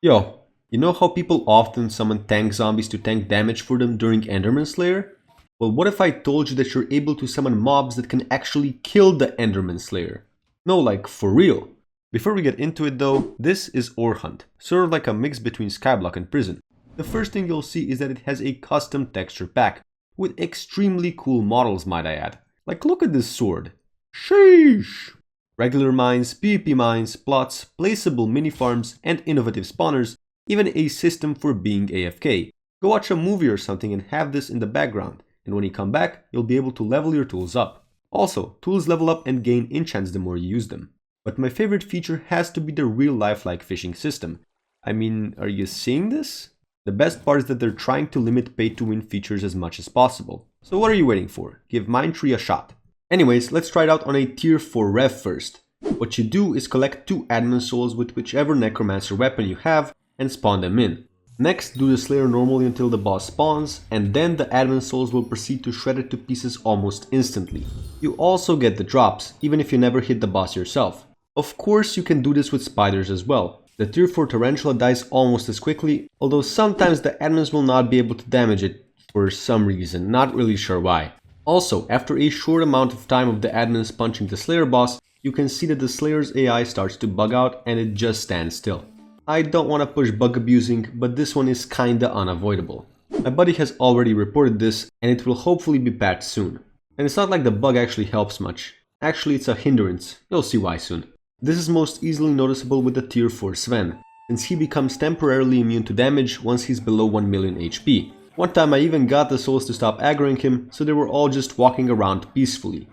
Yo, you know how people often summon tank zombies to tank damage for them during Enderman Slayer? Well, what if I told you that you're able to summon mobs that can actually kill the Enderman Slayer? No, like for real. Before we get into it though, this is Ore Hunt, sort of like a mix between Skyblock and Prison. The first thing you'll see is that it has a custom texture pack, with extremely cool models might I add. Like look at this sword. Sheesh! Regular mines, PvP mines, plots, placeable mini farms, and innovative spawners, even a system for being AFK. Go watch a movie or something and have this in the background, and when you come back, you'll be able to level your tools up. Also, tools level up and gain enchants the more you use them. But my favorite feature has to be the real lifelike fishing system. I mean, are you seeing this? The best part is that they're trying to limit pay to win features as much as possible. So what are you waiting for? Give Mindtree a shot. Anyways, let's try it out on a tier 4 rev first. What you do is collect 2 admin souls with whichever necromancer weapon you have and spawn them in. Next, do the Slayer normally until the boss spawns, and then the admin souls will proceed to shred it to pieces almost instantly. You also get the drops, even if you never hit the boss yourself. Of course, you can do this with spiders as well. The tier 4 tarantula dies almost as quickly, although sometimes the admins will not be able to damage it for some reason, not really sure why. Also, after a short amount of time of the admins punching the Slayer boss, you can see that the Slayer's AI starts to bug out and it just stands still. I don't want to push bug abusing, but this one is kinda unavoidable. My buddy has already reported this and it will hopefully be patched soon. And it's not like the bug actually helps much. Actually, it's a hindrance. You'll see why soon. This is most easily noticeable with the tier 4 Sven, since he becomes temporarily immune to damage once he's below 1 million HP. One time I even got the souls to stop aggroing him, so they were all just walking around peacefully.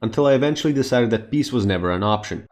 Until I eventually decided that peace was never an option.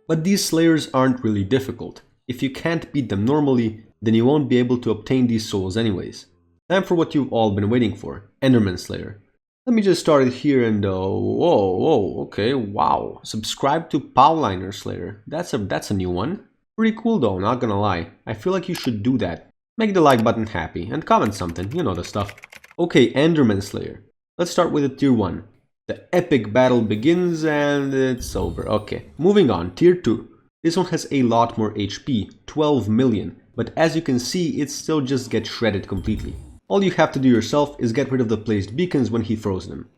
But these slayers aren't really difficult. If you can't beat them normally, then you won't be able to obtain these souls anyways. Time for what you've all been waiting for, Enderman Slayer. Let me just start it here and whoa, okay, wow. Subscribe to Powliner Slayer. That's a new one. Pretty cool though, not gonna lie. I feel like you should do that. Make the like button happy and comment something, you know the stuff. Okay, Enderman Slayer. Let's start with a tier 1. The epic battle begins and it's over. Okay, moving on, tier 2. This one has a lot more HP, 12 million, but as you can see, it still just gets shredded completely. All you have to do yourself is get rid of the placed beacons when he throws them.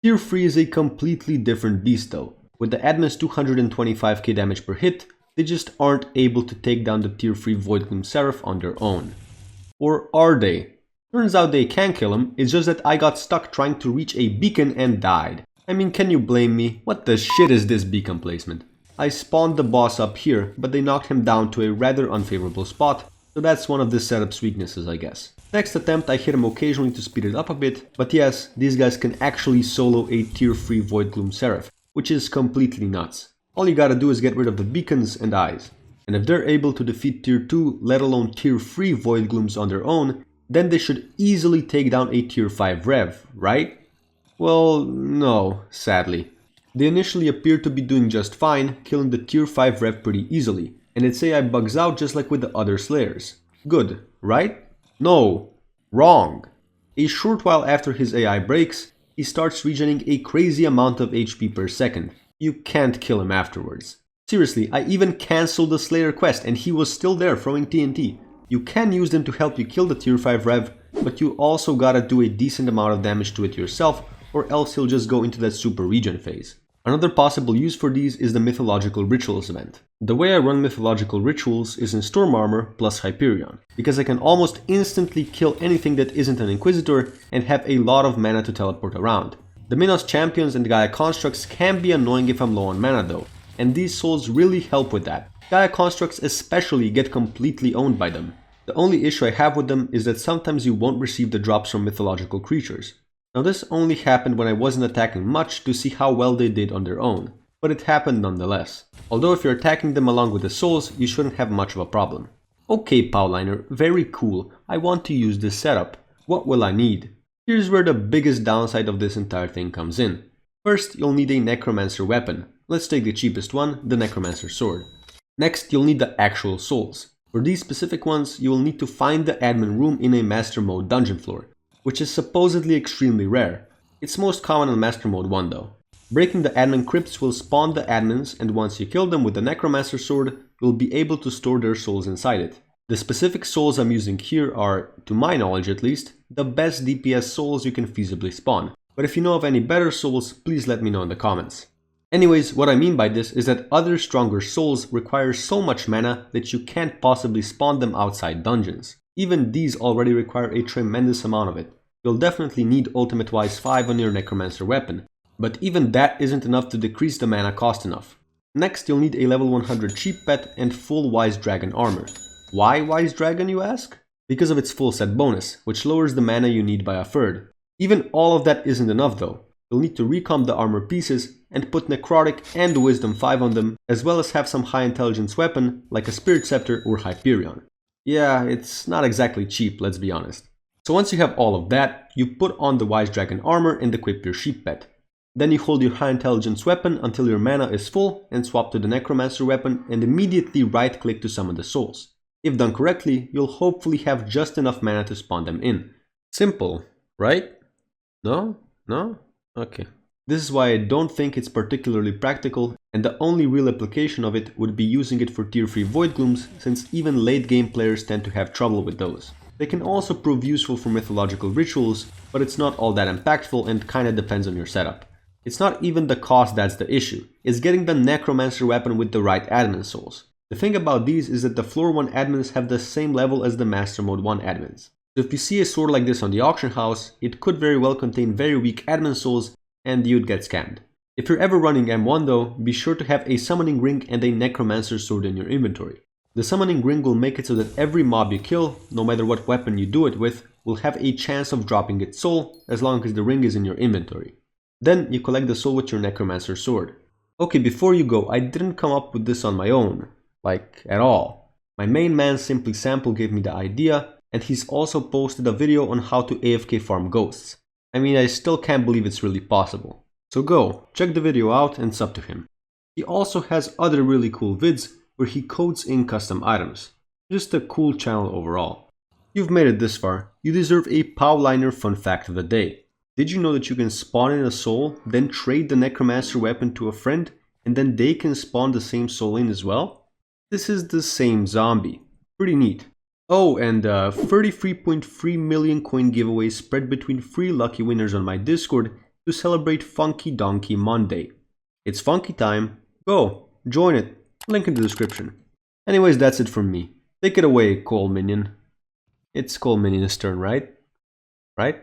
Tier 3 is a completely different beast though. With the admin's 225k damage per hit, they just aren't able to take down the tier 3 Void Gloom Seraph on their own. Or are they? Turns out they can kill him, it's just that I got stuck trying to reach a beacon and died. I mean, can you blame me? What the shit is this beacon placement? I spawned the boss up here, but they knocked him down to a rather unfavorable spot, so that's one of this setup's weaknesses, I guess. Next attempt I hit him occasionally to speed it up a bit, but yes, these guys can actually solo a tier 3 Void Gloom Seraph, which is completely nuts. All you gotta do is get rid of the beacons and eyes. And if they're able to defeat tier 2, let alone tier 3 Void Glooms on their own, then they should easily take down a tier 5 Rev, right? Well, no, sadly. They initially appear to be doing just fine, killing the tier 5 Rev pretty easily, and its AI bugs out just like with the other Slayers. Good, right? No, wrong. A short while after his AI breaks, he starts regenerating a crazy amount of HP per second. You can't kill him afterwards. Seriously, I even cancelled the Slayer quest and he was still there throwing TNT. You can use them to help you kill the tier 5 Rev, but you also gotta do a decent amount of damage to it yourself, or else he'll just go into that super regen phase. Another possible use for these is the mythological rituals event. The way I run mythological rituals is in Storm Armor plus Hyperion, because I can almost instantly kill anything that isn't an Inquisitor and have a lot of mana to teleport around. The Minos Champions and Gaia Constructs can be annoying if I'm low on mana though, and these souls really help with that. Gaia Constructs especially get completely owned by them. The only issue I have with them is that sometimes you won't receive the drops from mythological creatures. Now this only happened when I wasn't attacking much to see how well they did on their own, but it happened nonetheless. Although if you're attacking them along with the souls, you shouldn't have much of a problem. Okay Powliner, very cool, I want to use this setup. What will I need? Here's where the biggest downside of this entire thing comes in. First, you'll need a Necromancer weapon. Let's take the cheapest one, the Necromancer sword. Next, you'll need the actual souls. For these specific ones, you will need to find the admin room in a Master Mode dungeon floor, which is supposedly extremely rare. It's most common on Master Mode 1 though. Breaking the admin crypts will spawn the admins, and once you kill them with the Necromancer sword, you'll be able to store their souls inside it. The specific souls I'm using here are, to my knowledge at least, the best DPS souls you can feasibly spawn. But if you know of any better souls, please let me know in the comments. Anyways, what I mean by this is that other stronger souls require so much mana that you can't possibly spawn them outside dungeons. Even these already require a tremendous amount of it. You'll definitely need ultimate wise 5 on your Necromancer weapon, but even that isn't enough to decrease the mana cost enough. Next, you'll need a level 100 sheep pet and full Wise Dragon armor. Why Wise Dragon, you ask? Because of its full set bonus, which lowers the mana you need by a third. Even all of that isn't enough though. You'll need to recomp the armor pieces and put Necrotic and Wisdom 5 on them, as well as have some high intelligence weapon like a Spirit Scepter or Hyperion. Yeah, it's not exactly cheap, let's be honest. So once you have all of that, you put on the Wise Dragon armor and equip your sheep pet. Then you hold your high intelligence weapon until your mana is full and swap to the Necromancer weapon and immediately right click to summon the souls. If done correctly, you'll hopefully have just enough mana to spawn them in. Simple, right? No? No? Okay. This is why I don't think it's particularly practical, and the only real application of it would be using it for tier 3 Void Glooms, since even late game players tend to have trouble with those. They can also prove useful for mythological rituals, but it's not all that impactful and kinda depends on your setup. It's not even the cost that's the issue, it's getting the Necromancer weapon with the right admin souls. The thing about these is that the floor 1 admins have the same level as the Master Mode 1 admins. So if you see a sword like this on the auction house, it could very well contain very weak admin souls and you'd get scammed. If you're ever running M1 though, be sure to have a summoning ring and a Necromancer sword in your inventory. The summoning ring will make it so that every mob you kill, no matter what weapon you do it with, will have a chance of dropping its soul as long as the ring is in your inventory. Then you collect the soul with your Necromancer sword. Okay, before you go, I didn't come up with this on my own, like at all. My main man Simply Sample gave me the idea, and he's also posted a video on how to AFK farm ghosts. I mean, I still can't believe it's really possible. So go, check the video out and sub to him. He also has other really cool vids where he codes in custom items. Just a cool channel overall. You've made it this far, you deserve a Powliner fun fact of the day. Did you know that you can spawn in a soul, then trade the Necromancer weapon to a friend, and then they can spawn the same soul in as well? This is the same zombie. Pretty neat. Oh, and 33.3 million coin giveaway spread between 3 lucky winners on my Discord to celebrate Funky Donkey Monday. It's funky time. Go, join it. Link in the description. Anyways, that's it from me. Take it away, Cole Minion. It's Cole Minion's turn, right? Right?